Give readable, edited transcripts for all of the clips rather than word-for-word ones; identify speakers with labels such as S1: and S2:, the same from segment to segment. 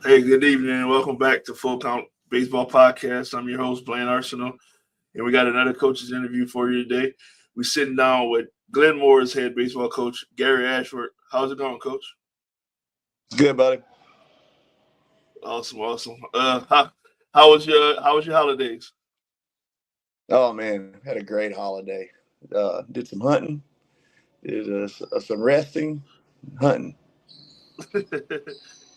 S1: Hey, good evening, and welcome back to Full Count Baseball Podcast. I'm your host, Blaine Arsenal, and we got another coach's interview for you today. We're sitting down with Glenmora's head baseball coach, Gary Ashworth. How's it going, Coach?
S2: Good, buddy.
S1: Awesome, awesome. How was your holidays?
S2: Oh man, had a great holiday. Did some hunting, did some resting, hunting.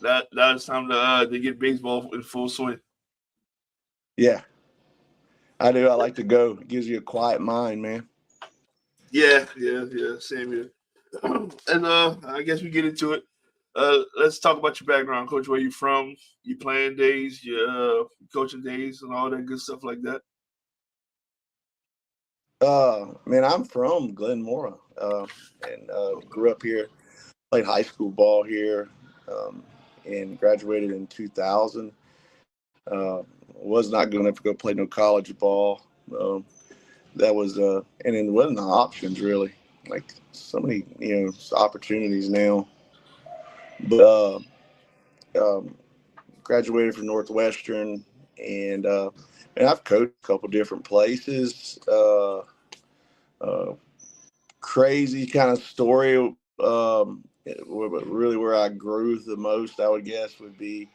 S1: Now it's time to get baseball in full swing.
S2: Yeah, I do. I like to go. It gives you a quiet mind, man.
S1: Yeah. Same here. And I guess we get into it. Let's talk about your background, Coach. Where you from? Your playing days, your coaching days, and all that good stuff like that.
S2: Man, I'm from Glenmora, and grew up here. Played high school ball here, um, and graduated in 2000. Was not good enough to go play no college ball. That was and it wasn't the options really. Like so many opportunities now, but graduated from Northwestern, and I've coached a couple different places. Uh, Crazy kind of story. Really, where I grew the most, I would guess, would be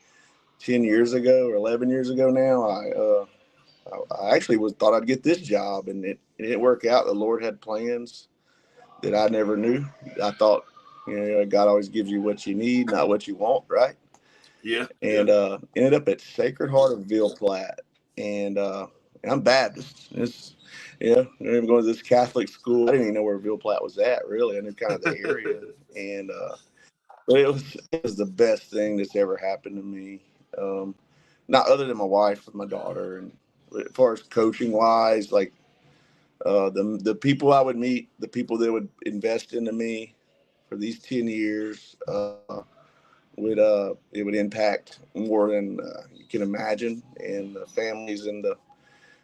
S2: 10 years ago or 11 years ago. Now, I actually thought I'd get this job, and it didn't work out. The Lord had plans that I never knew. I thought, God always gives you what you need, not what you want, right?
S1: Yeah.
S2: And ended up at Sacred Heart of Ville Platte, and, and I'm Baptist. I'm even going to this Catholic school. I didn't even know where Ville Platte was at, really. I knew kind of the area, and but it was the best thing that's ever happened to me. Um, Not other than my wife, with my daughter, and as far as coaching wise, like the people I would meet, the people that would invest into me for these 10 years. It would impact more than you can imagine, and the families and the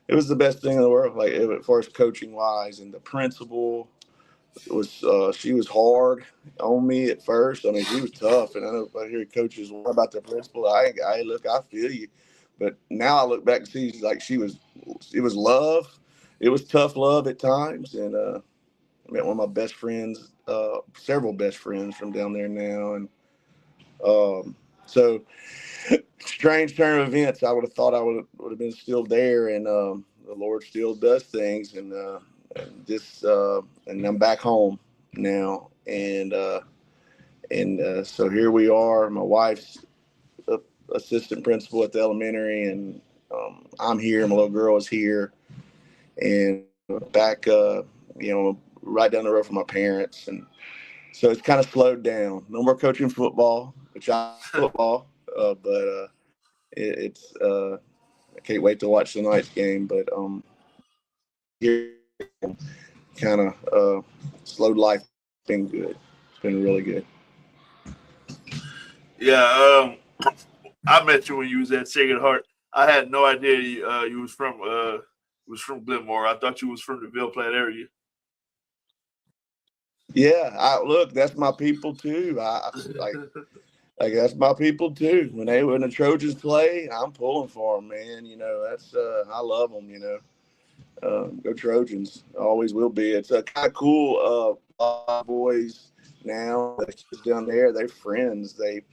S2: it was the best thing in the world. Like as far as coaching wise, and the principal was she was hard on me at first. I mean, she was tough, and I know I hear coaches what about the principal. I look, I feel you, but now I look back and see like it was love. It was tough love at times, and I met one of my best friends, several best friends from down there now, and so strange turn of events. I would have thought I would have been still there, and the Lord still does things, and I'm back home now, and so here we are. My wife's assistant principal at the elementary, and I'm here. My little girl is here, and back, right down the road from my parents, and so it's kind of slowed down. No more coaching football, which I love football, but it's I can't wait to watch tonight's game. But here kind of slowed life. It's been good. It's been really good.
S1: Yeah. I met you when you was at Sacred Heart. I had no idea you was from Glenmore. I thought you was from the Ville Platte area.
S2: Yeah, look. That's my people too. Like that's my people too. When the Trojans play, I'm pulling for them, man. That's I love them. Go Trojans. Always will be. It's kind of cool. A lot of boys now, the kids down there, they're friends. Like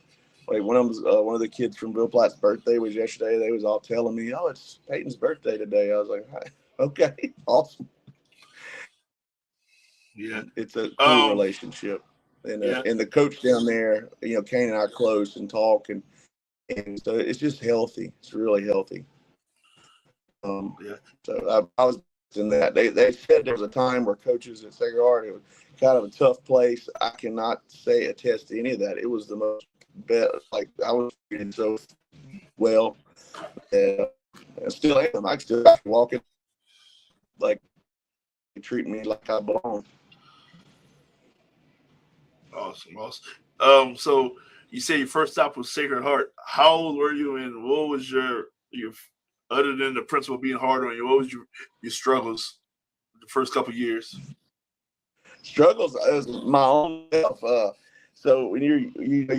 S2: one of the kids from Bill Platte's birthday was yesterday. They was all telling me, "Oh, it's Peyton's birthday today." I was like, "Hi. Okay, awesome."
S1: Yeah.
S2: It's a cool
S1: Um.
S2: relationship,
S1: Yeah.
S2: and the coach down there, Kane and I are close and talk, and so it's just healthy. It's really healthy.
S1: Yeah.
S2: So I was in that. They said there was a time where coaches at Sacred Heart, it was kind of a tough place. I cannot say attest to any of that. It was the most like I was treated so well, and I still am. I still walk in like they treat me like I belong.
S1: Awesome. So you say your first stop was Sacred Heart. How old were you, and what was your other than the principal being hard on you? What was your struggles the first couple years?
S2: Struggles as my own self. So when you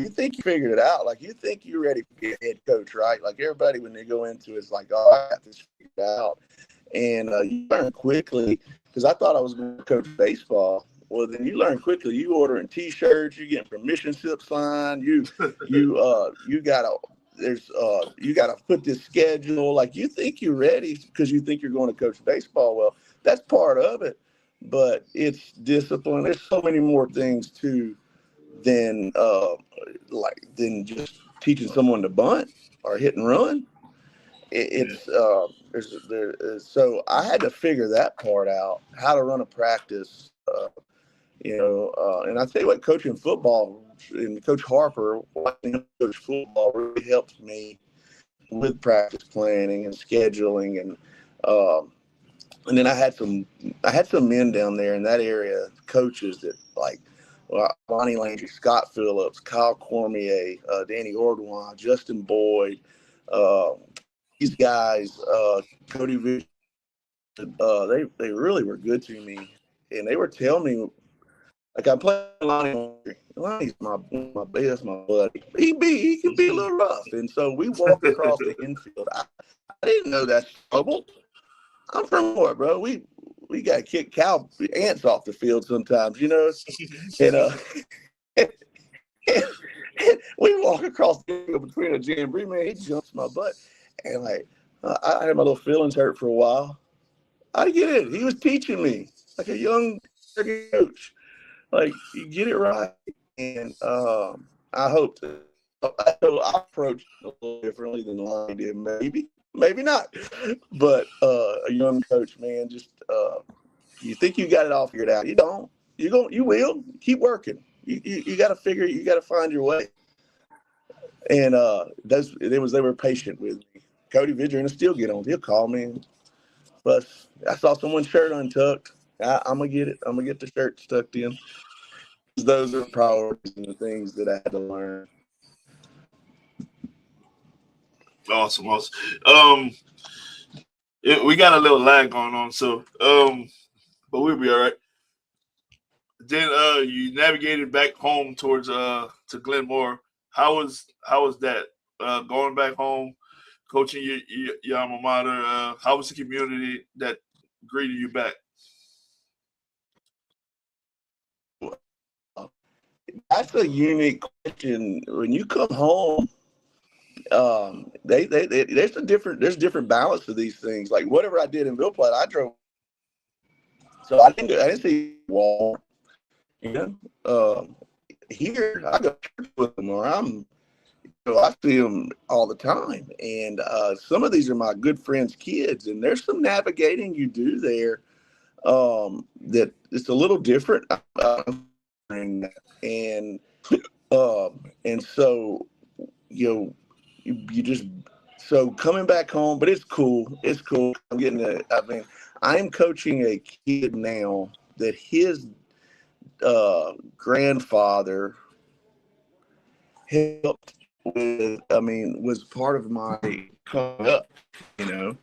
S2: think you figured it out, like you think you're ready to be a head coach, right? Like everybody when they go into it's like, oh, I got this figured out, and you learn quickly because I thought I was going to coach baseball. Well, then you learn quickly. You ordering T-shirts, you getting permission slips signed. You gotta you gotta put this schedule. Like you think you're ready because you think you're going to coach baseball. Well, that's part of it, but it's discipline. There's so many more things too than than just teaching someone to bunt or hit and run. It's so I had to figure that part out, how to run a practice. And I tell you what, coaching football and Coach Harper, watching him coach football really helped me with practice planning and scheduling, and then I had some men down there in that area, coaches that like Lonnie Landry, Scott Phillips, Kyle Cormier, Danny Ordwine, Justin Boyd, these guys, Cody Vision, they really were good to me, and they were telling me. Like I play Lonnie. Lonnie's my best, my buddy. He can be a little rough, and so we walk across the infield. I didn't know that's trouble. I'm from what, bro? We got to kick cow ants off the field sometimes, And we walk across the field between a jamboree, man. He jumps my butt, and I had my little feelings hurt for a while. I get it. He was teaching me like a young coach. Like you get it right, and I hope that I approached it a little differently than Lonnie did. Maybe not, but a young coach, man, just you think you got it all figured out. You don't. You will keep working. You got to figure. You got to find your way. And they were patient with me. Cody Vidger will still get on. He'll call me, but I saw someone's shirt untucked. I'm gonna get it. I'm gonna get the shirt tucked in. Those are priorities and the things that I had to learn.
S1: Awesome. We got a little lag going on, so but we'll be all right. Then you navigated back home towards to Glenmora. How was that going back home, coaching your alma mater? How was the community that greeted you back?
S2: That's a unique question. When you come home, there's different balance to these things. Like whatever I did in Bill Platt, I drove, so I didn't see wall. Here I go to church with them, or I see them all the time, and some of these are my good friends' kids, and there's some navigating you do there that it's a little different. And so you just so coming back home, but it's cool. It's cool. I'm coaching a kid now that his grandfather helped with. Was part of my coming up, and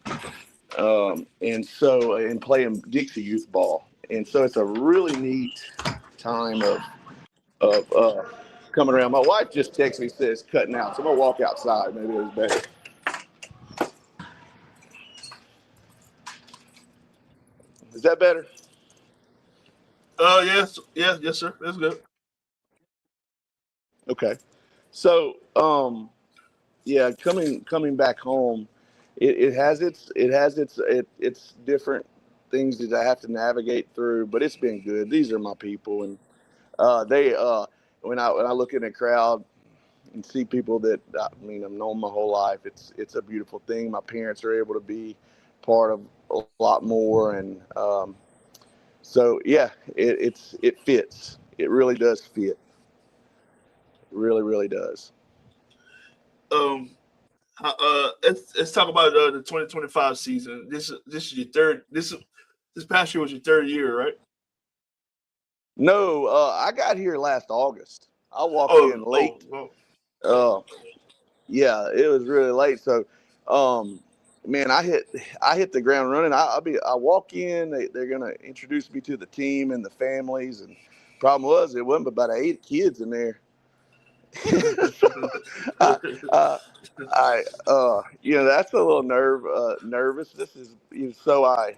S2: playing Dixie youth ball, and so it's a really neat time of coming around. My wife just texted me, says cutting out, so I'm gonna walk outside. Maybe it was better. Is that better?
S1: Yes, sir. That's good.
S2: Okay. So, coming back home, it has its different things that I have to navigate through, but it's been good. These are my people, and they when I look in the crowd and see people that I've known my whole life, it's a beautiful thing. My parents are able to be part of a lot more, and so yeah, it fits. It really does fit. It really, really does.
S1: Let's talk about the 2025 season. This is your third. This past year was your third year, right?
S2: No, I got here last August. I walked in late. Yeah, it was really late. So, man, I hit the ground running. I walk in. They're gonna introduce me to the team and the families. And problem was, it wasn't about 8 kids in there. So, I, uh, that's a little nervous. This is, so I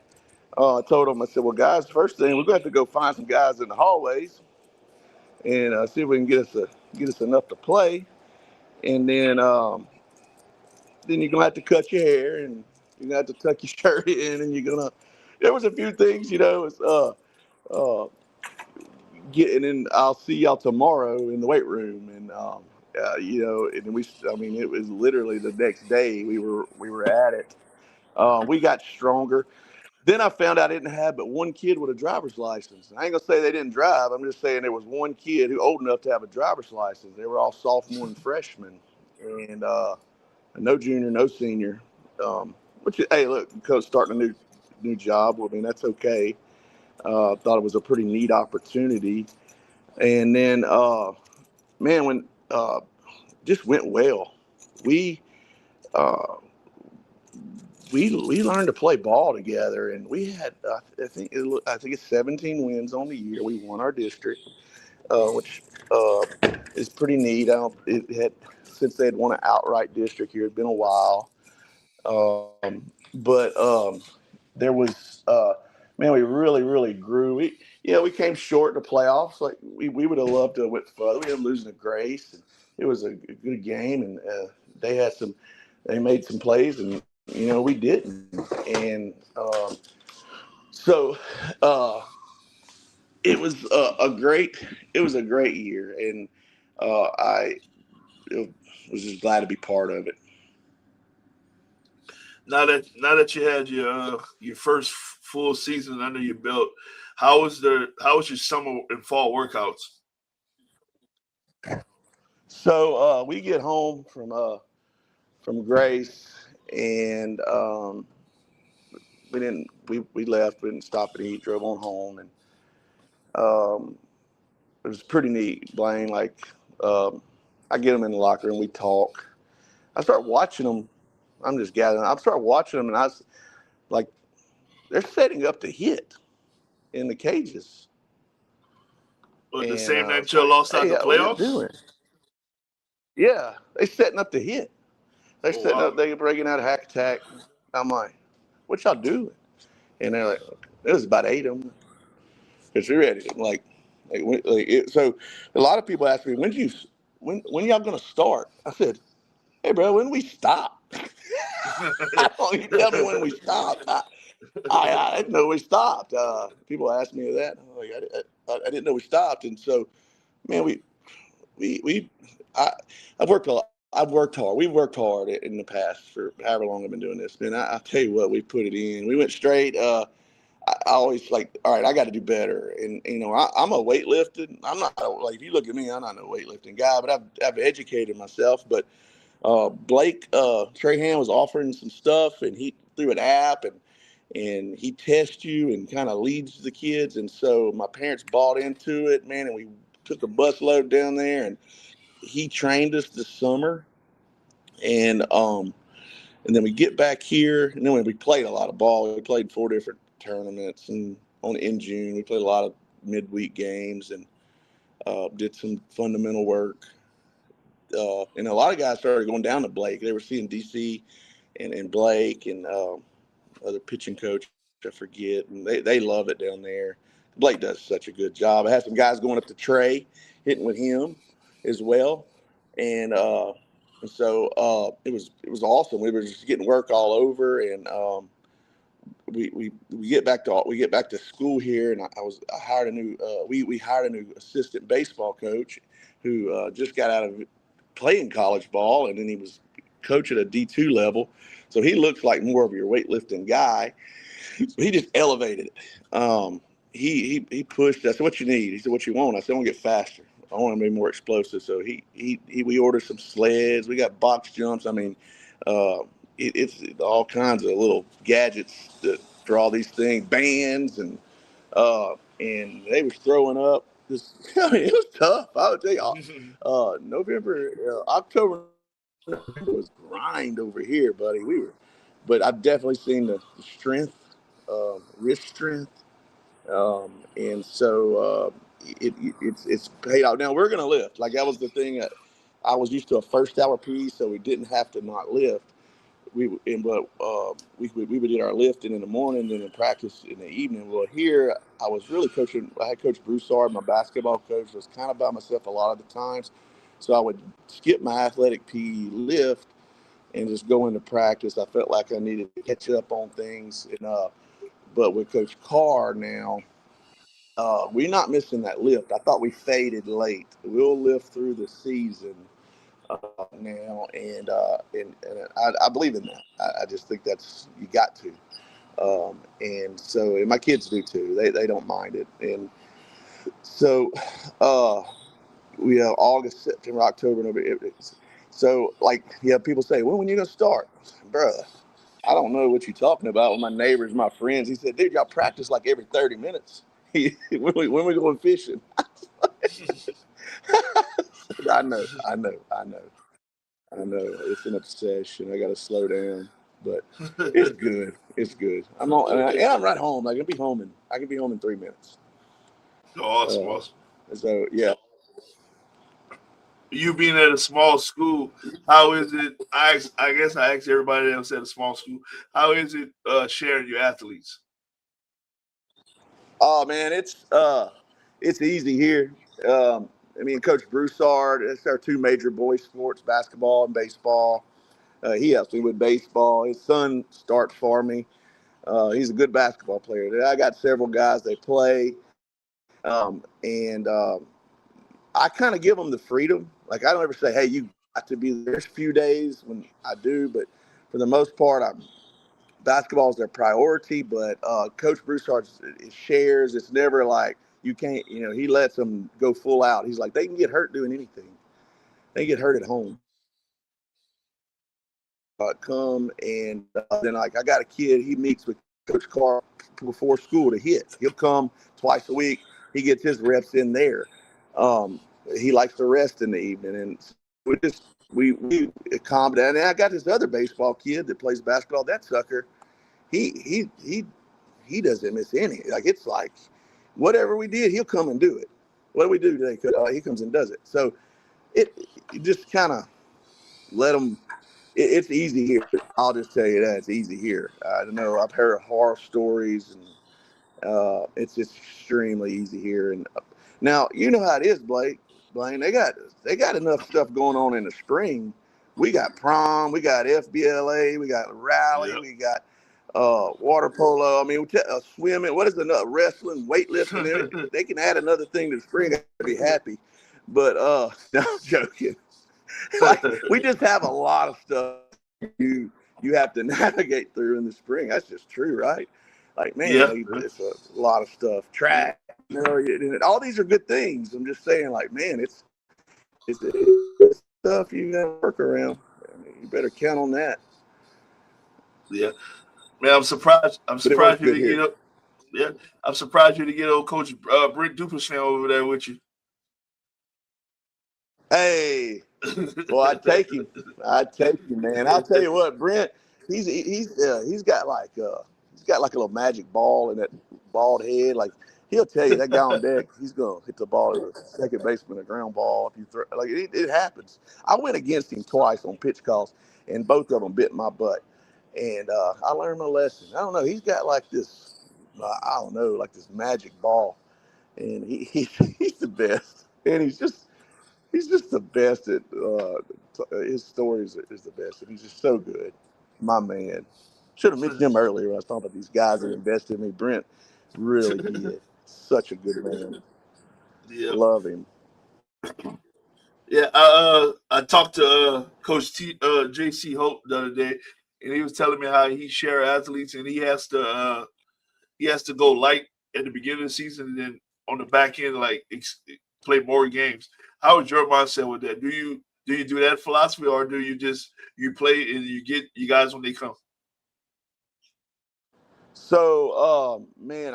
S2: told them, I said, well, guys, first thing, we're going to have to go find some guys in the hallways and see if we can get us enough to play. And then you're going to have to cut your hair and you're going to have to tuck your shirt in and there was a few things, it's, uh, and then I'll see y'all tomorrow in the weight room. And, and I mean, it was literally the next day we were at it. We got stronger. Then I found out I didn't have but one kid with a driver's license. I ain't gonna say they didn't drive. I'm just saying there was one kid who old enough to have a driver's license. They were all sophomore and freshmen, and no junior, no senior. Which, hey, look, coach starting a new job. I mean, that's okay. Thought it was a pretty neat opportunity. And then, man, when just went well. We uh, we learned to play ball together, and we had I think it's 17 wins on the year. We won our district, which is pretty neat. I don't it had since they had won an outright district here. It'd been a while, but there was man, we really grew. We came short in the playoffs. Like we would have loved to have went further. We ended up losing to Grace, and it was a good game, and they made some plays, and we didn't. And so it was a great year, and I was just glad to be part of it.
S1: Now that you had your first full season under your belt, how was your summer and fall workouts?
S2: So we get home from Grace, and we left. We didn't stop and eat. Drove on home, and it was pretty neat. Blaine, like, I get them in the locker room. We talk. I start watching them. I'm just gathering. I start watching them, and I was like, they're setting up to hit in the cages.
S1: Well, the
S2: And
S1: same
S2: I
S1: night
S2: was
S1: you
S2: like,
S1: lost out
S2: hey,
S1: the
S2: what are y'all
S1: playoffs?
S2: doing? Yeah, they setting up to hit. They
S1: Oh
S2: setting
S1: wow!
S2: up. They breaking out a hack attack. I'm like, what y'all doing? And they're like, it was about 8 of them. Cause you're ready. So a lot of people ask me, when y'all gonna start? I said, hey bro, when we stop? How long you tell me when we stopped? I didn't know we stopped. People ask me that. I'm like, I didn't know we stopped. And so, man, we I I've worked a lot. I've worked hard. We've worked hard in the past for however long I've been doing this. Man, I tell you what, we put it in. We went straight. I always like, all right, I got to do better. And, I'm a weightlifting. I'm not like, if you look at me, I'm not a weightlifting guy, but I've educated myself. But Blake Trahan was offering some stuff, and he threw an app, and he tests you and kind of leads the kids. And so my parents bought into it, man, and we took a bus load down there, and he trained us this summer. And then we get back here, and then we played a lot of ball. We played 4 different tournaments, and in June we played a lot of midweek games, and did some fundamental work. And a lot of guys started going down to Blake. They were seeing DC and Blake and other pitching coach, I forget, and they love it down there. Blake does such a good job. I had some guys going up to Trey, hitting with him as well, and it was awesome. We were just getting work all over, and we get back to school here, and I hired a new we hired a new assistant baseball coach who just got out of playing college ball, and then he was coach at a D2 level, so he looks like more of your weightlifting guy. So he just elevated it. He pushed. I said, "What you need?" He said, "What you want?" I said, "I want to get faster. I want to be more explosive." So we ordered some sleds. We got box jumps. I mean, uh, it's all kinds of little gadgets for all these things, bands, and they was throwing up. Just, I mean, it was tough. I would tell you, October, November was grind over here, buddy. But I've definitely seen the strength, wrist strength, and so it's paid out. Now we're gonna lift. Like that was the thing. I was used to a first hour PE, so we didn't have to not lift. We would get our lifting in the morning, then in practice in the evening. Well, here I was really coaching. I had Coach Broussard, my basketball coach. I was kind of by myself a lot of the times, so I would skip my athletic PE lift and just go into practice. I felt like I needed to catch up on things, but with Coach Carr now, we're not missing that lift. I thought we faded late. We'll lift through the season now, and I believe in that. I just think that's you got to, and my kids do too. They don't mind it, and so we have August, September, October, November. So like people say, well, when you gonna start, bruh? I don't know what you're talking about. With my neighbors, my friends, he said, dude, y'all practice like every 30 minutes. when we going fishing? I know. It's an obsession. I got to slow down, but it's good. It's good. I'm right home. I can be home in 3 minutes.
S1: Awesome.
S2: So yeah.
S1: You being at a small school, how is it? I guess I asked everybody else at a small school. How is it sharing your athletes?
S2: Oh man, it's easy here. Coach Broussard. It's our two major boys sports, basketball and baseball. He helps me with baseball. His son starts for me. He's a good basketball player. I got several guys they play, and I kind of give them the freedom. Like I don't ever say, "Hey, you got to be there." There's a few days when I do, but for the most part, basketball is their priority. But Coach Broussard shares. It's never like you can't. He lets them go full out. He's like they can get hurt doing anything. They get hurt at home. Come and then like I got a kid. He meets with Coach Clark before school to hit. He'll come twice a week. He gets his reps in there. Um, he likes to rest in the evening, and we calm down. And I got this other baseball kid that plays basketball. That sucker, he doesn't miss any. Like it's like whatever we did, he'll come and do it. What do we do today? He comes and does it. So it just kind of let him. It's easy here. I'll just tell you that it's easy here. I know I've heard horror stories, and it's just extremely easy here. And now you know how it is, Blaine. They got enough stuff going on in the spring. We got prom, we got FBLA, we got rally, we got water polo. Swimming. What is another wrestling, weightlifting? They can add another thing to the spring. I'd be happy. But no, I'm joking. Like we just have a lot of stuff you have to navigate through in the spring. That's just true, right? Like man, it's a lot of stuff. Track, all these are good things. I'm just saying, like man, it's stuff you got to work around. You better count on that.
S1: Yeah, man, I'm surprised. I'm surprised you to get up. Yeah, I'm surprised you to get old Coach Brent Duplashan over there with you.
S2: Hey, well, I'd take him, man. I'll tell you what, Brent. He's got like a little magic ball in that bald head. Like he'll tell you that guy on deck, he's gonna hit the ball at the second baseman, a ground ball. If you throw, like it happens. I went against him twice on pitch calls, and both of them bit my butt. And I learned my lesson. I don't know. He's got like this, I don't know, like this magic ball, and he's the best. And he's just the best at his stories is the best, and he's just so good. My man. Should have mentioned him earlier when I was talking about these guys that invested in me. Brent really did. Such a good man.
S1: Yeah.
S2: Love him.
S1: Yeah, I talked to Coach JC Hope the other day, and he was telling me how he share athletes, and he has to go light at the beginning of the season, and then on the back end, like play more games. How is your mindset with that? Do you do that philosophy, or do you play and you get you guys when they come?
S2: So, man,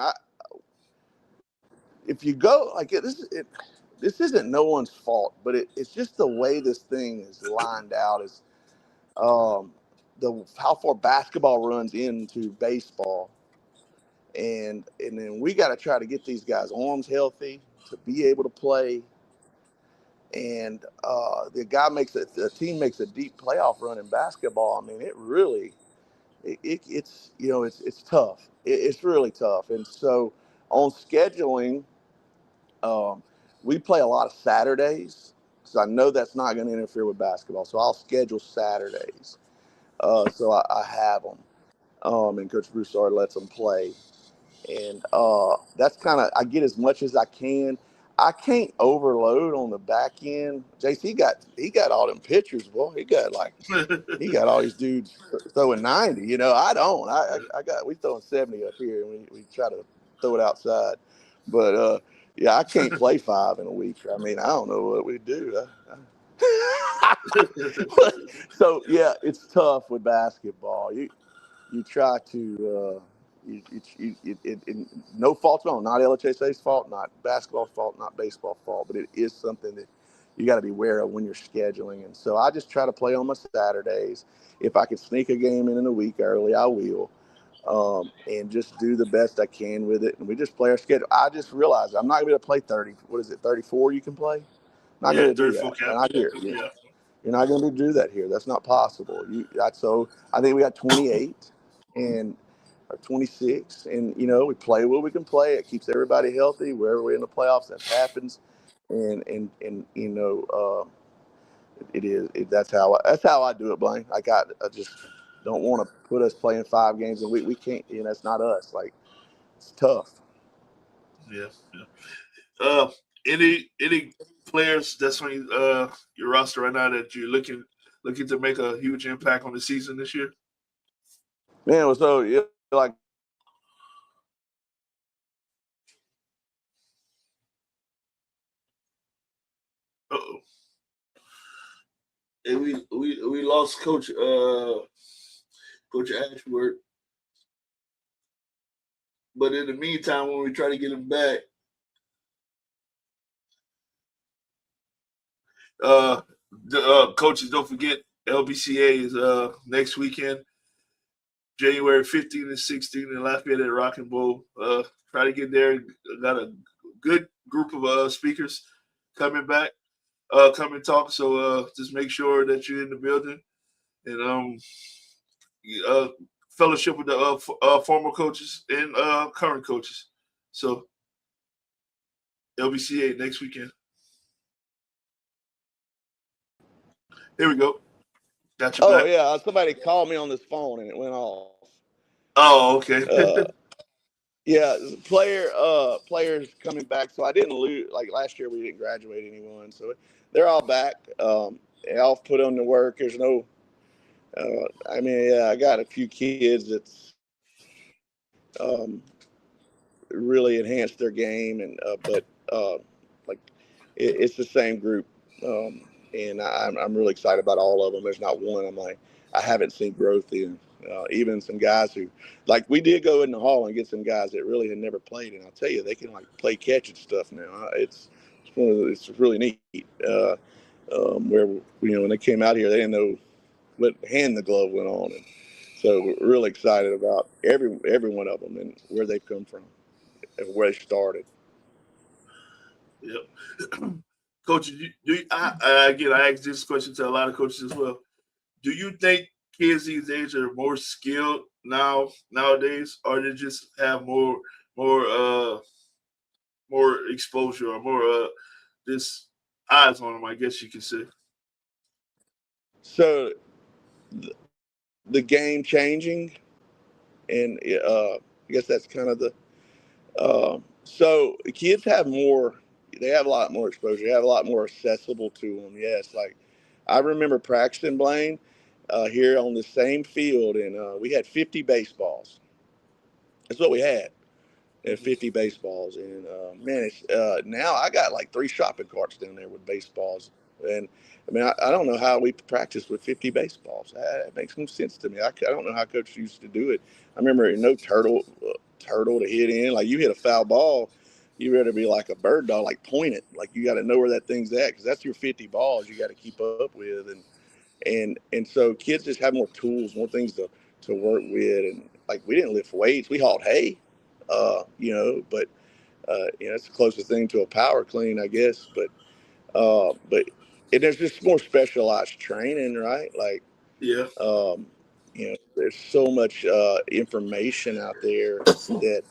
S2: if you go like this isn't no one's fault, but it's just the way this thing is lined out. Is the how far basketball runs into baseball, and then we got to try to get these guys' arms healthy to be able to play. and the team makes a deep playoff run in basketball. I mean, it really it's it's tough. It's really tough. And so on scheduling, um, we play a lot of Saturdays because I know that's not going to interfere with basketball. So I'll schedule Saturdays. So I have them, and Coach Broussard lets them play. And that's kind of, I get as much as I can. I can't overload on the back end. JC got all them pitchers, boy. He got all these dudes throwing 90. I don't. We throwing 70 up here, and we try to throw it outside. But yeah, I can't play 5 in a week. I mean, I don't know what we do. So yeah, it's tough with basketball. You try to no fault of own, not LHSA's fault, not basketball's fault, not baseball's fault, but it is something that you got to be aware of when you're scheduling. And so I just try to play on my Saturdays. If I can sneak a game in a week early, I will, and just do the best I can with it. And we just play our schedule. I just realized I'm not going to be able to play 30. What is it, 34 you can play? I'm not going to do
S1: 34
S2: that.
S1: cap.
S2: And I hear
S1: Yeah.
S2: you're not going to do that here. That's not possible. So I think we got 28 and or 26, and we play what we can play. It keeps everybody healthy. Wherever we're in the playoffs, that happens, and that's how I do it, Blaine. I just don't want to put us playing 5 games a week. We can't. That's not us. Like, it's tough.
S1: Yeah. Any players that's on your roster right now that you're looking to make a huge impact on the season this year?
S2: Man, so like.
S1: Uh-oh. And we lost Coach Ashworth. But in the meantime, when we try to get him back, coaches, don't forget LBCA is next weekend, January 15th and 16th in Lafayette at Rockin' Bowl. Try to get there. Got a good group of speakers coming back, come and talk. So just make sure that you're in the building and fellowship with the former coaches and current coaches. So LBCA next weekend. Here we go. Got you back.
S2: Yeah, somebody called me on this phone and it went off.
S1: Oh, okay.
S2: Yeah, players coming back. So I didn't lose. Like last year, we didn't graduate anyone. So they're all back. They all put on the work. There's no. I mean, yeah, I got a few kids that's really enhanced their game, but like it's the same group, and I'm really excited about all of them. There's not one I haven't seen growth in. Even some guys who, like, we did go in the hall and get some guys that really had never played, and I'll tell you, they can like play catch and stuff now. It's really neat. Where when they came out here, they didn't know what hand the glove went on, and so we're really excited about every one of them and where they've come from and where they started.
S1: Yep. Coach, again, I ask this question to a lot of coaches as well. Do you think kids these days are more skilled nowadays, or they just have more exposure or more this eyes on them? I guess you could say.
S2: So the game changing, and I guess that's kind of the. So kids have more. They have a lot more exposure. They have a lot more accessible to them. Yes, like I remember practicing, Blaine, here on the same field, and we had 50 baseballs. That's what we had. At 50 baseballs, and man, it's now I got like 3 shopping carts down there with baseballs, and I mean I don't know how we practice with 50 baseballs. That makes no sense to me. I don't know how coach used to do it. I remember no turtle to hit in. Like, you hit a foul ball, you better be like a bird dog, like point it, like you got to know where that thing's at, because that's your 50 balls you got to keep up with, and so kids just have more tools, more things to work with, and like we didn't lift weights, we hauled hay. But it's the closest thing to a power clean, I guess. But But there's just more specialized training, right? Like,
S1: Yeah.
S2: there's so much information out there that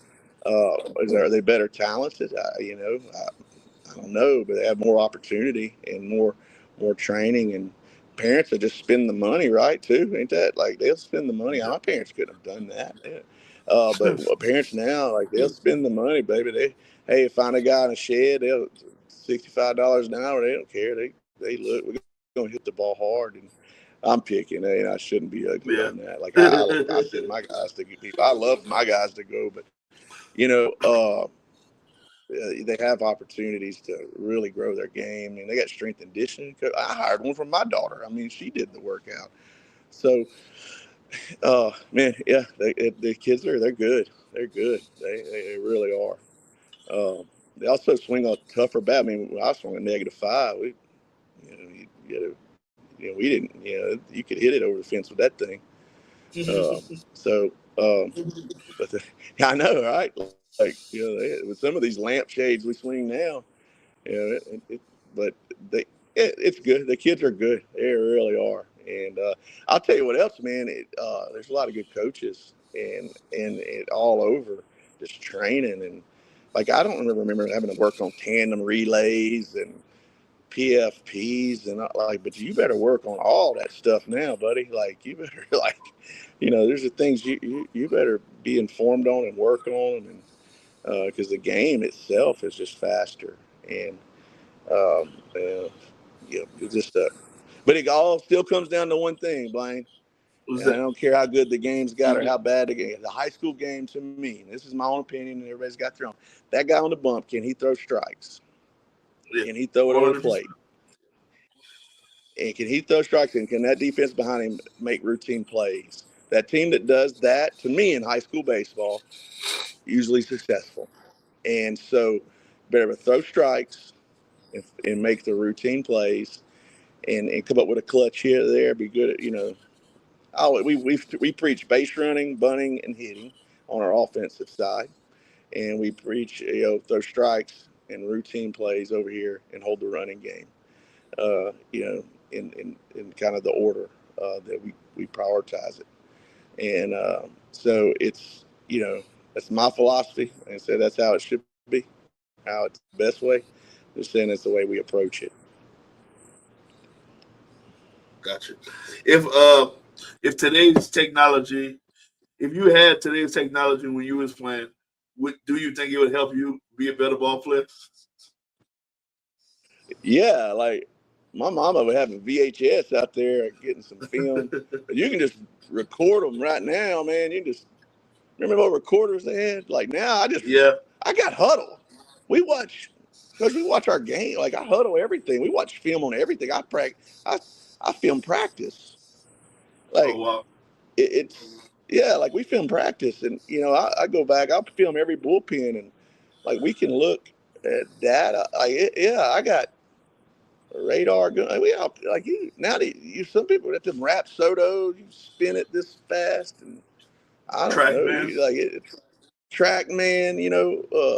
S2: are they better talented? I don't know, but they have more opportunity and more training, and parents will just spend the money, right? Too, ain't that like they'll spend the money?
S1: Yeah.
S2: My parents couldn't have done that. Yeah. But parents now, like they'll spend the money, baby. Hey, find a guy in a shed. They'll $65 an hour. They don't care. They look. We're gonna hit the ball hard, and I'm picking. And I shouldn't be ugly
S1: Yeah.
S2: on that. Like I send my guys to get people. I love my guys to go, but you know, they have opportunities to really grow their game, and they got strength and conditioning. I hired one from my daughter. I mean, she did the workout. So, man, yeah, the kids they're good. They're good. They really are. They also swing a tougher bat. I mean, when I swung a -5. We didn't. You could hit it over the fence with that thing. So, but I know, right? Like, with some of these lampshades we swing now, but they, it's good. The kids are good. They really are. And I'll tell you what else, man. There's a lot of good coaches and it all over just training, and like I don't remember having to work on tandem relays and PFPs and like, but you better work on all that stuff now, buddy. Like you better like, there's the things you better be informed on and work on, and because the game itself is just faster. And uh, it's just but it all still comes down to one thing, Blaine.
S1: What's
S2: And I
S1: that?
S2: don't care how good the game's got or how bad the game. The high school game, to me, and this is my own opinion, and everybody's got their own. That guy on the bump, can he throw strikes?
S1: Yeah.
S2: Can he throw it over the
S1: 100%.
S2: plate? And can he throw strikes? And can that defense behind him make routine plays? That team that does that, to me, in high school baseball, usually successful. And so, better throw strikes and make the routine plays, and come up with a clutch here or there. Be good at we preach base running, bunting, and hitting on our offensive side, and we preach throw strikes and routine plays over here and hold the running game. In kind of the order that we prioritize it, and so it's that's my philosophy, and so that's how it should be, how it's the best way. Just saying it's the way we approach it.
S1: Gotcha. If if today's technology, if you had today's technology when you was playing, do you think it would help you be a better ball player?
S2: Yeah, like my mama would have a VHS out there getting some film, but you can just record them right now, man. You just remember what recorders they had. Like now,
S1: Yeah.
S2: I got Huddle. We watch because we watch our game. Like I Huddle everything. We watch film on everything. I I film practice.
S1: Oh
S2: Like
S1: wow.
S2: it's yeah. Like we film practice, and I go back. I'll film every bullpen, and like we can look at data. Yeah, I got radar gun. We all like you now. Some people at them rap sodo. You spin it this fast, and I don't
S1: Track
S2: know.
S1: man.
S2: Track man. You know,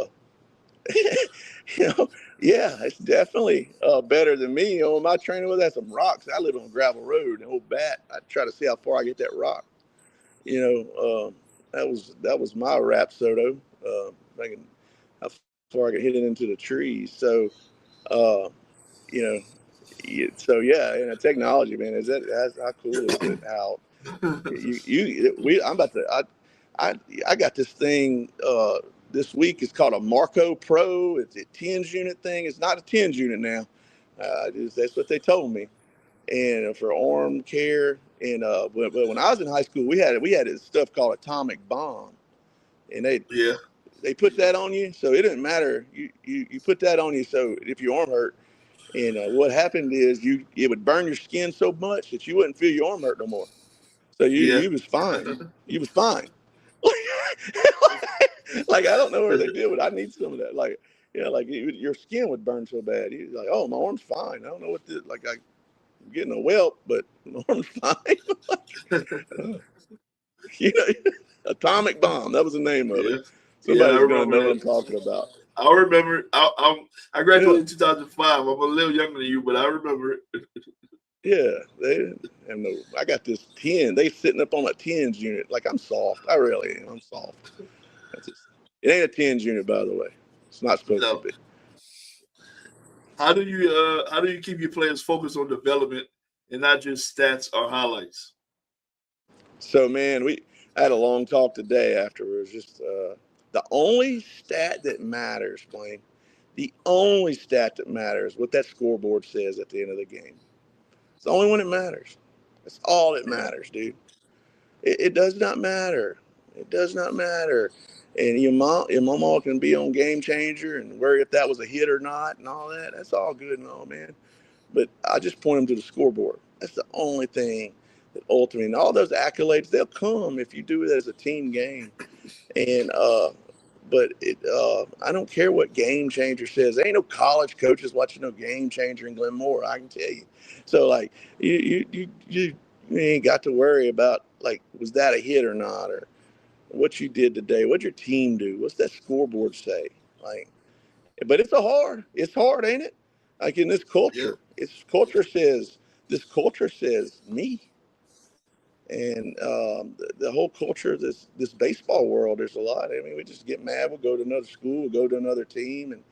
S2: yeah, it's definitely better than me. My trainer was at some rocks. I live on a gravel road, an old bat. I try to see how far I get that rock. That was my rap sodo. Thinking how far I could hit it into the trees. So, uh, you know, so yeah, and technology, man, how cool is it? How I'm about to I got this thing this week. It's called a Marco Pro. It's a tens unit thing. It's not a tens unit now. That's what they told me. And for arm care, and but when I was in high school, we had this stuff called atomic bomb, and
S1: Yeah.
S2: they put that on you, so it didn't matter. You put that on you, so if your arm hurt, and what happened is it would burn your skin so much that you wouldn't feel your arm hurt no more. So
S1: Yeah.
S2: you was fine. You was fine. Like I don't know what they did, but I need some of that. Like like your skin would burn so bad. You're like, oh, my arm's fine. I don't know what this. Like I'm getting a welt, but my arm's fine. you know, atomic bomb. That was the name of it.
S1: Yeah. Yeah. I
S2: Somebody's gonna
S1: remember
S2: know what
S1: that.
S2: I'm talking about.
S1: I remember. I graduated in
S2: Yeah.
S1: 2005. I'm a little younger than you, but I remember it.
S2: Yeah, they didn't have no. I got this 10. They sitting up on a tens unit. Like I'm soft. I really am. I'm soft. That's just, it ain't a tens unit, by the way. It's not supposed to
S1: No.
S2: be.
S1: How do you keep your players focused on development and not just stats or highlights?
S2: So man, I had a long talk today afterwards. Just the only stat that matters, Blaine. The only stat that matters, what that scoreboard says at the end of the game. It's the only one that matters. That's all that
S1: Yeah.
S2: matters, dude. It does not matter. It does not matter. And your mama can be on Game Changer and worry if that was a hit or not and all that. That's all good and all, man. But I just point them to the scoreboard. That's the only thing that ultimately, and all those accolades, they'll come if you do it as a team game. And but I don't care what Game Changer says. There ain't no college coaches watching no Game Changer in Glenmora. I can tell you. So like you ain't got to worry about like was that a hit or not or what you did today. What'd your team do? What's that scoreboard say? Like, but it's hard, ain't it? Like in this
S1: Yeah.
S2: culture, this culture says me. And the whole culture of this baseball world, there's a lot. I mean, we just get mad. We'll go to another school, we'll go to another team, and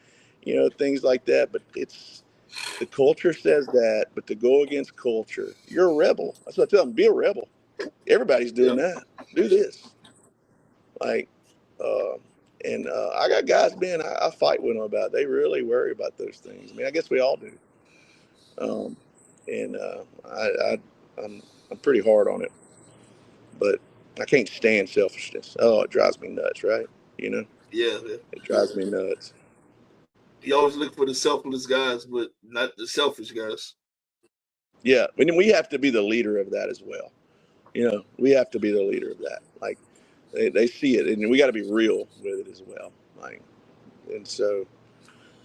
S2: things like that. But it's the culture says that. But to go against culture, you're a rebel. That's what I tell them. Be a rebel. Everybody's doing
S1: Yeah.
S2: that. Do this. Like, uh, and I got guys, man. I fight with them about. They really worry about those things. I mean, I guess we all do. Um, and I'm pretty hard on it. But I can't stand selfishness. Oh, it drives me nuts, right? You know,
S1: Yeah. Yeah.
S2: it drives me nuts.
S1: You always look for the selfless guys, but not the selfish guys.
S2: Yeah, and we have to be the leader of that as well. We have to be the leader of that. Like they see it, and we got to be real with it as well. Like, and so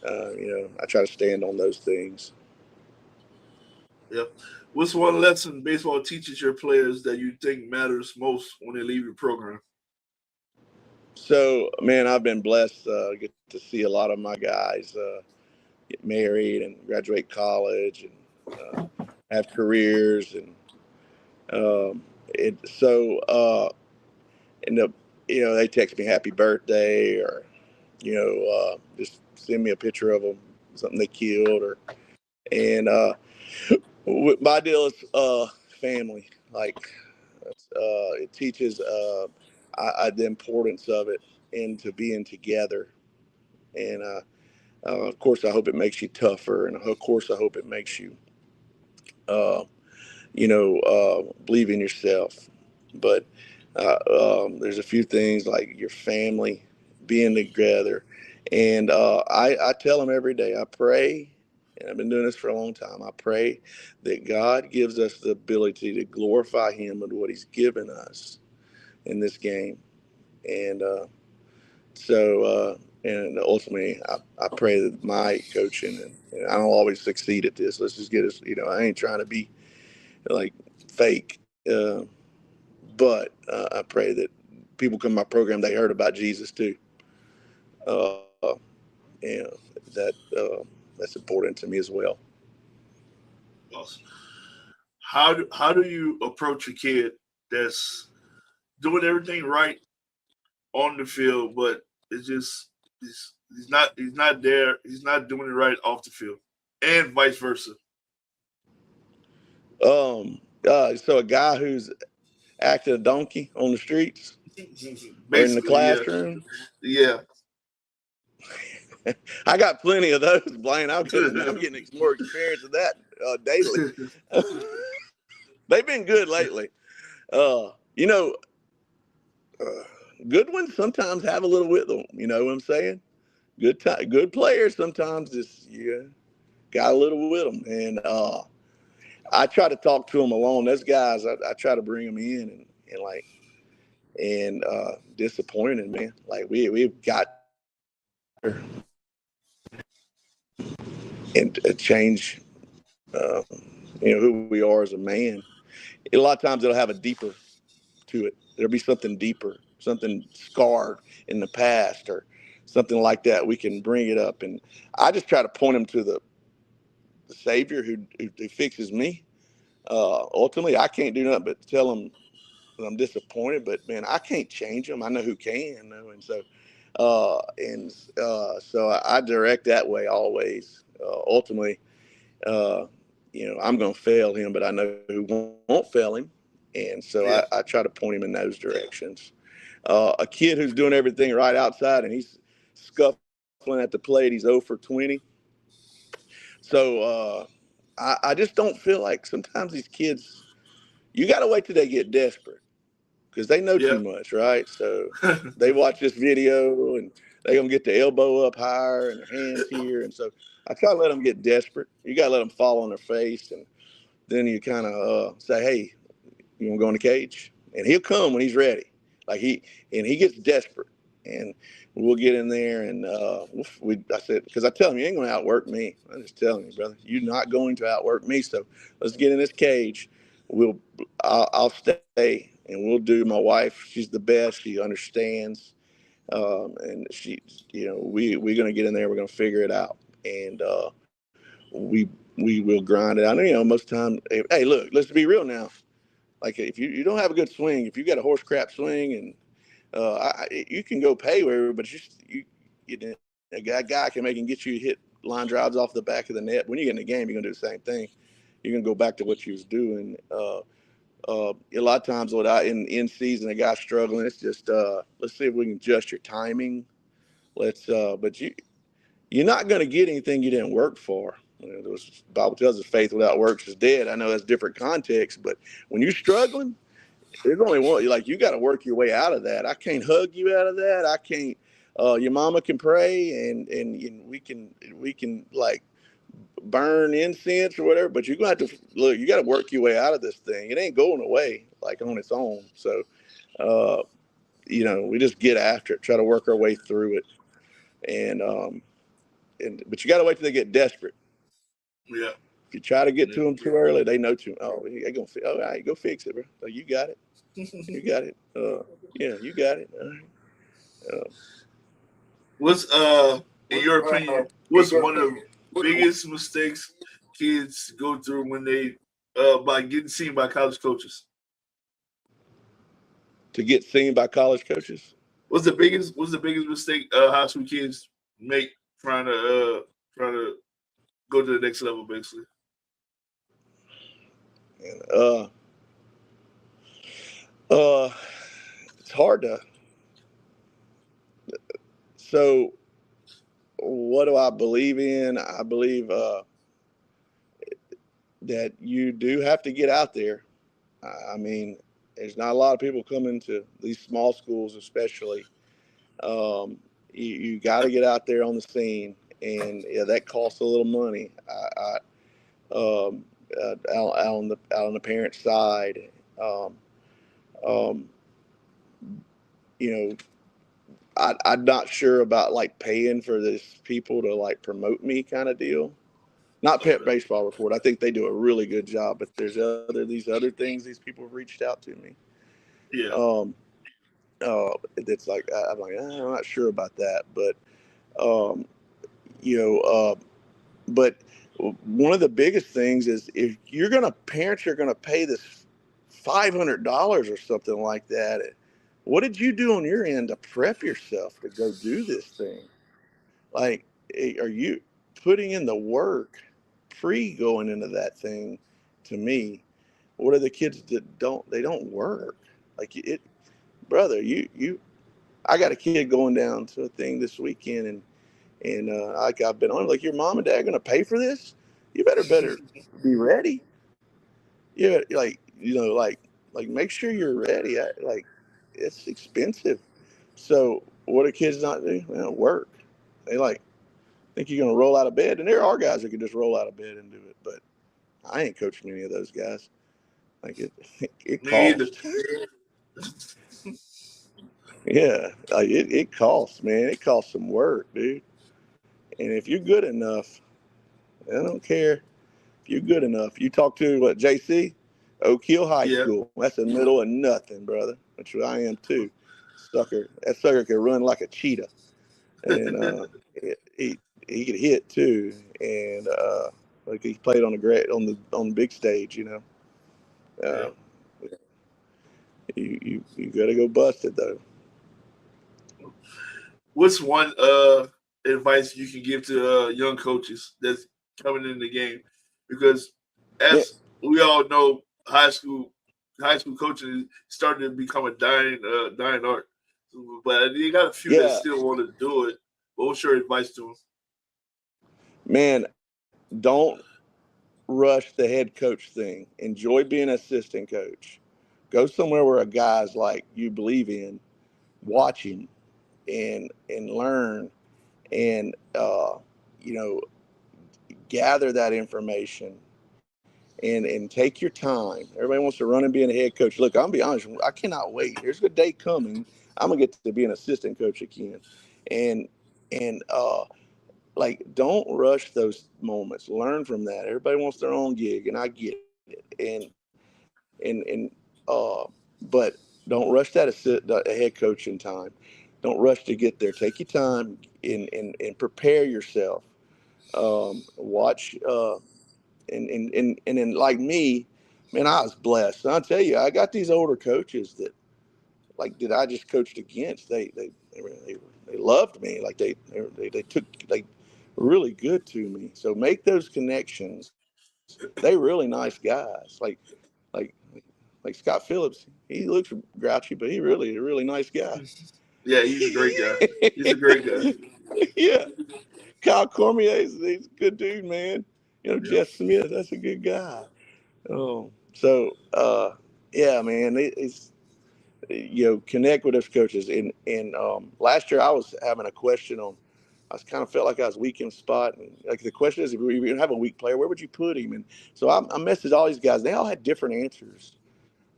S2: I try to stand on those things.
S1: Yeah. What's one lesson baseball teaches your players that you think matters most when they leave your program?
S2: So, man, I've been blessed get to see a lot of my guys get married and graduate college and have careers and so and they text me happy birthday or just send me a picture of them something they killed or and my deal is family like it teaches the importance of it into being together and of course I hope it makes you tougher and of course I hope it makes you uh, believe in yourself. But there's a few things like your family being together. And I tell them every day, I pray, and I've been doing this for a long time. I pray that God gives us the ability to glorify Him with what He's given us in this game. And and ultimately, I pray that my coaching, and I don't always succeed at this. Let's just get us, I ain't trying to be like fake. But I pray that people come to my program, they heard about Jesus too. Uh, and that's important to me as well.
S1: Awesome. How do you approach a kid that's doing everything right on the field, but it's just he's not there. He's not doing it right off the field, and vice versa.
S2: So a guy who's acting a donkey on the streets or in the
S1: Basically, yeah,
S2: classroom,
S1: yeah.
S2: I got plenty of those, Blaine. I'm getting more experience of that daily. They've been good lately. Uh, you know, uh, Good ones sometimes have a little with them. You know what I'm saying? Good players sometimes just got a little with them, and I try to talk to them alone. Those guys, I try to bring them in and disappointed, man. Like we've got and change, uh, who we are as a man. A lot of times it'll have a deeper to it. There'll be something deeper, something scarred in the past, or something like that, we can bring it up. And I just try to point him to the Savior who fixes me. Ultimately, I can't do nothing but tell him that I'm disappointed, but man, I can't change him. I know who can, and so so I direct that way always. Ultimately, I'm going to fail him, but I know who won't fail him, and so I try to point him in those directions. A kid who's doing everything right outside and he's scuffling at the plate, he's 0 for 20. So I just don't feel like sometimes these kids, you got to wait till they get desperate because they know too much, right? So they watch this video and they're going to get the elbow up higher and their hands here. And so I try to let them get desperate. You got to let them fall on their face. And then you kind of say, hey, you want to go in the cage? And he'll come when he's ready. He gets desperate. And we'll get in there and I said, because I tell him, you ain't going to outwork me. I'm just telling you, brother, you're not going to outwork me. So let's get in this cage. I'll stay and we'll do. My wife, she's the best. She understands. And we're going to get in there. We're going to figure it out. And we will grind it out. Most of the time, hey, look, let's be real now. Like if you don't have a good swing, if you got a horse crap swing and you can go pay wherever, but a guy can get you hit line drives off the back of the net. When you get in the game, you're gonna do the same thing. You're gonna go back to what you was doing. A lot of times, in season, a guy struggling, it's just let's see if we can adjust your timing. But you're not gonna get anything you didn't work for. The Bible tells us faith without works is dead. I know that's different context, but when you're struggling, there's only one. You got to work your way out of that. I can't hug you out of that. I can't. Your mama can pray, and we can like burn incense or whatever. But you're gonna have to look. You got to work your way out of this thing. It ain't going away on its own. So, we just get after it. Try to work our way through it, but you got to wait till they get desperate.
S1: Yeah.
S2: If you try to get to them too early, they know too. Oh, they gonna. All right, go fix it, bro. Oh, you got it. You got it. You got it. All right.
S1: What's in your opinion? What's one of the biggest mistakes kids go through when they by getting seen by college coaches?
S2: To get seen by college coaches?
S1: What's the biggest mistake high school kids make trying to go to the next level, basically?
S2: It's hard to. So, what do I believe in? I believe that you do have to get out there. I mean, there's not a lot of people coming to these small schools, especially. You got to get out there on the scene, and that costs a little money. Out on the parent side. I'm not sure about paying for this people to promote me kind of deal. Not Pet Baseball Report. I think they do a really good job, but there's these other things these people have reached out to me.
S1: Yeah.
S2: It's I'm I'm not sure about that, but but one of the biggest things is if parents are gonna pay this $500 or something like that. What did you do on your end to prep yourself to go do this thing? Are you putting in the work pre going into that thing? To me, what are the kids that don't work? Brother, I got a kid going down to a thing this weekend, and I've been on your mom and dad going to pay for this? You better be ready. Yeah, make sure you're ready. It's expensive. So what do kids not do? Work. They think you're gonna roll out of bed, and there are guys that can just roll out of bed and do it. But I ain't coaching any of those guys. It costs. Yeah, it costs, man. It costs some work, dude. And if you're good enough, I don't care. If you're good enough, you talk to JC, Oak Hill High School. That's the middle of nothing, brother. Which I am too. That sucker can run like a cheetah. and he could hit too, and like he played on the big stage,
S1: Yeah.
S2: Uh, you got to go bust it though.
S1: What's one advice you can give to young coaches that's coming in the game? Because
S2: Man,
S1: as we all know, high school coaching is starting to become a dying art. But you got a few that
S2: yeah,
S1: still want to do it. What's your advice to them?
S2: man, don't rush the head coach thing. Enjoy being an assistant coach. Go somewhere where a guy's like you believe in, watch him and learn and you know gather that information and take your time. Everybody wants to run and be a head coach. Look, I'm gonna be honest, I cannot wait. There's a good day coming. I'm gonna get to be an assistant coach again. And like don't rush those moments. Learn from that. Everybody wants their own gig, and I get it. And but don't rush that head coaching time. Don't rush to get there. Take your time and prepare yourself. Watch and then like me, man, I was blessed. And I'll tell you, I got these older coaches that I just coached against. They loved me. Like they took they were really good to me. So make those connections. They really nice guys. Like like Scott Phillips. He looks grouchy, but he really a really nice guy.
S1: Yeah, he's a great guy. He's a great guy.
S2: Yeah, Kyle Cormier he's a good dude, man.
S1: Yeah.
S2: Jeff Smith, that's a good guy. Oh, so yeah, man, it's connect with those coaches. And last year I was having a question on. I kind of felt like I was weak in spot, and like the question is, if we have a weak player, where would you put him? And so I messaged all these guys. They all had different answers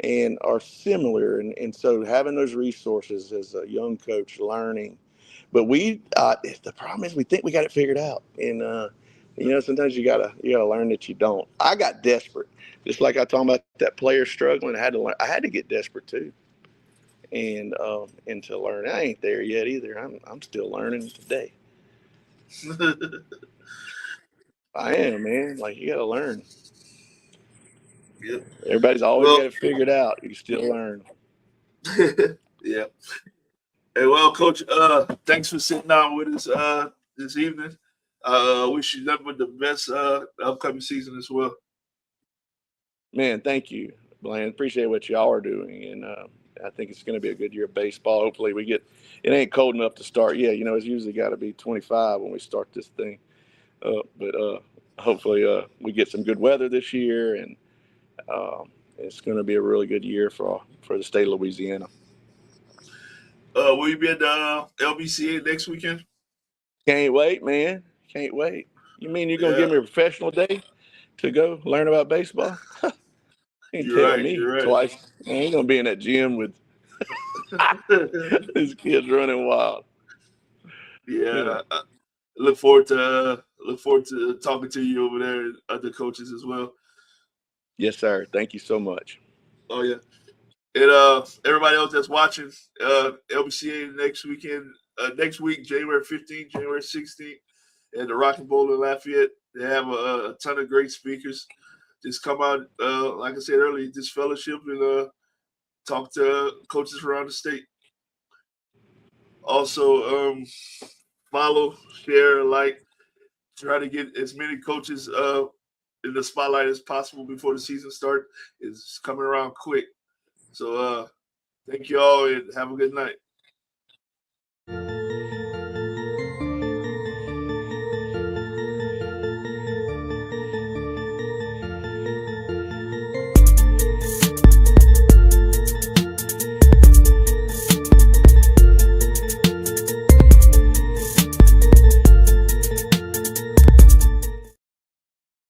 S2: and are similar, and so having those resources as a young coach, learning. But the problem is we think we got it figured out, and sometimes you gotta learn that you don't. I got desperate, just like I talked about that player struggling. I had to learn. I had to get desperate too, and to learn. I ain't there yet either. I'm still learning today. I am, man. Like you gotta learn.
S1: Yep.
S2: Everybody's always got
S1: Well,
S2: it figured out. You still learn.
S1: yeah. Hey, well, Coach, thanks for sitting down with us this evening. Wish you nothing but the best upcoming season as well.
S2: Man, thank you, Blaine. Appreciate what y'all are doing, and I think it's going to be a good year of baseball. Hopefully, we get. It ain't cold enough to start yet. It's usually got to be 25 when we start this thing. But hopefully, we get some good weather this year, and it's going to be a really good year for the state of Louisiana.
S1: Will you be at the LBCA next weekend?
S2: Can't wait, man. Can't wait. You mean you're going to
S1: Yeah,
S2: give me a professional day to go learn about baseball? You can
S1: you're
S2: tell
S1: right.
S2: me
S1: You're right.
S2: twice. I ain't going to be in that gym with these kids running wild. Yeah.
S1: Yeah, I look forward to talking to you over there and other coaches as well.
S2: Yes, sir. Thank you so much.
S1: Oh yeah, and everybody else that's watching, LBCA next week, January 15th, January 16th, at the Rock and Bowl in Lafayette. They have a ton of great speakers. Just come out, like I said earlier, just fellowship and talk to coaches around the state. Also, follow, share, like, try to get as many coaches in the spotlight as possible before the season starts. It's coming around quick. So thank you all and have a good night.